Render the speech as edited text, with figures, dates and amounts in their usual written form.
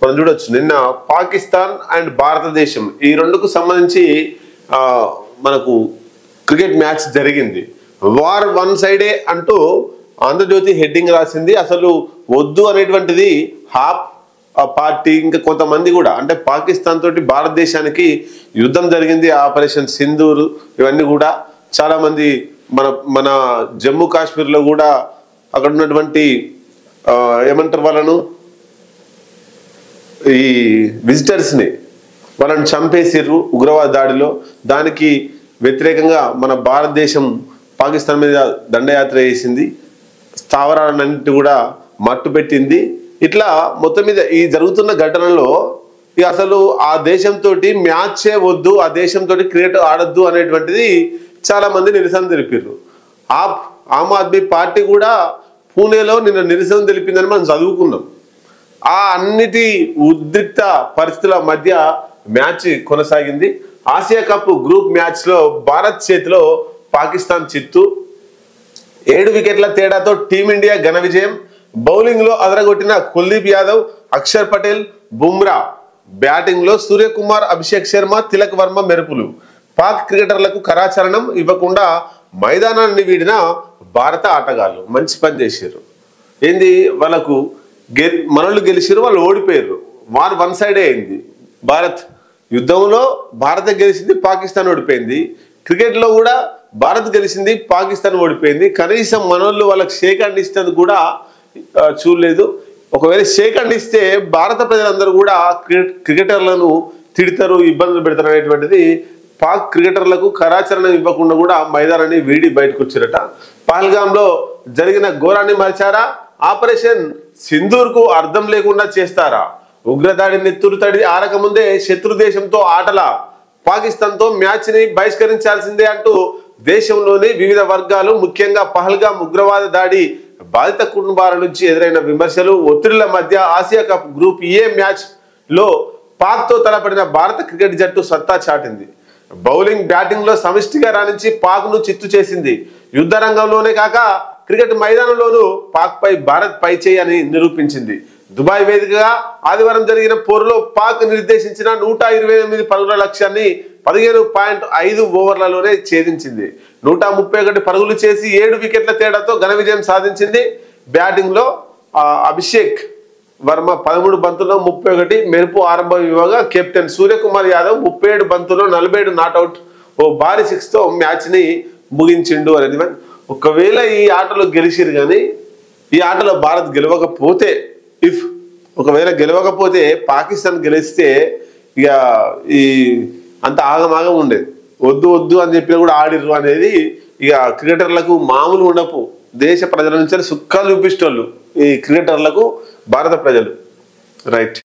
మనం చూడొచ్చు నిన్న పాకిస్తాన్ అండ్ భారతదేశం ఈ రెండుకు సంబంధించి మనకు క్రికెట్ మ్యాచ్ జరిగింది. వార్ వన్ సైడే అంటూ ఆంధ్రజ్యోతి హెడ్డింగ్ రాసింది. అసలు వద్దు అనేటువంటిది హాఫ్ పార్టీ ఇంకా కొంతమంది కూడా, అంటే పాకిస్తాన్ తోటి భారతదేశానికి యుద్ధం జరిగింది, ఆపరేషన్ సింధూర్, ఇవన్నీ కూడా చాలా మంది మన జమ్మూ కాశ్మీర్లో కూడా అక్కడ ఉన్నటువంటి ఏమంటారు వాళ్ళను, ఈ విజిటర్స్ని వాళ్ళని చంపేసిర్రు ఉగ్రవాద దాడిలో. దానికి వ్యతిరేకంగా మన భారతదేశం పాకిస్తాన్ మీద దండయాత్ర చేసింది, స్థావరాలన్నింటి కూడా మట్టు పెట్టింది. ఇట్లా మొత్తం మీద ఈ జరుగుతున్న ఘటనలో అసలు ఆ దేశంతో మ్యాచే వద్దు, ఆ దేశంతో క్రికెట్ ఆడొద్దు అనేటువంటిది చాలా మంది నిరసన తెలిపారు. ఆమ్ ఆద్మీ పార్టీ కూడా పూణేలో నిన్న నిరసన తెలిపిందని మనం చదువుకున్నాం. ఆ అన్నిటి ఉద్రిక్త పరిస్థితుల మధ్య మ్యాచ్ కొనసాగింది. ఆసియా కప్ గ్రూప్ మ్యాచ్ లో భారత్ చేతిలో పాకిస్తాన్ చిత్తు. 7 వికెట్ల తేడాతో టీమిండియా ఘన విజయం. బౌలింగ్ లో అదరగొట్టిన కుల్దీప్ యాదవ్, అక్షర్ పటేల్, బుమ్రా. బ్యాటింగ్ లో సూర్యకుమార్, అభిషేక్ శర్మ, తిలక్ వర్మ మెరుపులు. పాక్ క్రికెటర్లకు కరాచరణం ఇవ్వకుండా మైదానాన్ని వీడిన భారత ఆటగాళ్లు మంచి పని చేశారు. ఏంది వాళ్ళకు మనోళ్ళు గెలిచారు, వాళ్ళు ఓడిపోయారు. వార్ వన్ సైడే అయింది. భారత్ యుద్ధంలో భారత్ గెలిచింది, పాకిస్తాన్ ఓడిపోయింది. క్రికెట్లో కూడా భారత్ గెలిచింది, పాకిస్తాన్ ఓడిపోయింది. కనీసం మనోళ్ళు వాళ్ళకి షేక్ హ్యాండ్ ఇస్తే కూడా చూడలేదు. ఒకవేళ షేక్ హ్యాండ్ ఇస్తే భారత ప్రజలందరూ కూడా క్రికెటర్లను తిడతారు, ఇబ్బందులు పెడతారు అనేటువంటిది పాక్ క్రికెటర్లకు కరాచరణం ఇవ్వకుండా కూడా మైదానాన్ని వీడి బయటకు వచ్చారట. పహల్గాంలో జరిగిన ఘోరాన్ని మరిచారా? ఆపరేషన్ సింధూర్ కు అర్థం లేకుండా చేస్తారా? ఉగ్రదాడి నెత్తురుతడి ఆరకముందే శత్రు దేశంతో ఆటల, పాకిస్తాన్ తో మ్యాచ్ ని బహిష్కరించాల్సిందే అంటూ దేశంలోని వివిధ వర్గాలు, ముఖ్యంగా పహల్గాం ఉగ్రవాద దాడి బాధిత కుటుంబాల నుంచి ఎదురైన విమర్శలు, ఒత్తిడిల మధ్య Asia cup group A match లో పాక్ తో తలపడిన భారత క్రికెట్ జట్టు సత్తా చాటింది. బౌలింగ్, బ్యాటింగ్ లో సమిష్టిగా రాణించి పాక్ ను చిత్తు చేసింది. యుద్ధ రంగంలోనే కాక క్రికెట్ మైదానంలోనూ పాక్ పై భారత్ పై చేయి అని నిరూపించింది. దుబాయ్ వేదికగా ఆదివారం జరిగిన పోరులో పాక్ నిర్దేశించిన 128 పరుగుల లక్ష్యాన్ని 15.5 ఓవర్లలోనే ఛేదించింది. 131 పరుగులు చేసి 7 వికెట్ల తేడాతో ఘన విజయం సాధించింది. బ్యాటింగ్ లో అభిషేక్ వర్మ 13 బంతుల్లో 31 మెరుపు ఆరంభం ఇవ్వగా కెప్టెన్ సూర్యకుమార్ యాదవ్ 37 బంతుల్లో 47 నాట్అవుట్, ఓ భారీ 6 తో మ్యాచ్ ని ముగించిండు అనేది. ఒకవేళ ఈ ఆటలో గెలిచిరు కానీ ఈ ఆటలో భారత్ గెలవకపోతే, ఒకవేళ గెలవకపోతే పాకిస్తాన్ గెలిస్తే ఇక ఈ అంత ఆగమాగం ఉండేది. వద్దు వద్దు అని చెప్పినా కూడా ఆడిర్రు అనేది ఇక క్రికెటర్లకు మామూలు ఉండపు. దేశ ప్రజల నుంచి సుఖాలు చూపిస్తోళ్ళు ఈ క్రికెటర్లకు భారత ప్రజలు. రైట్.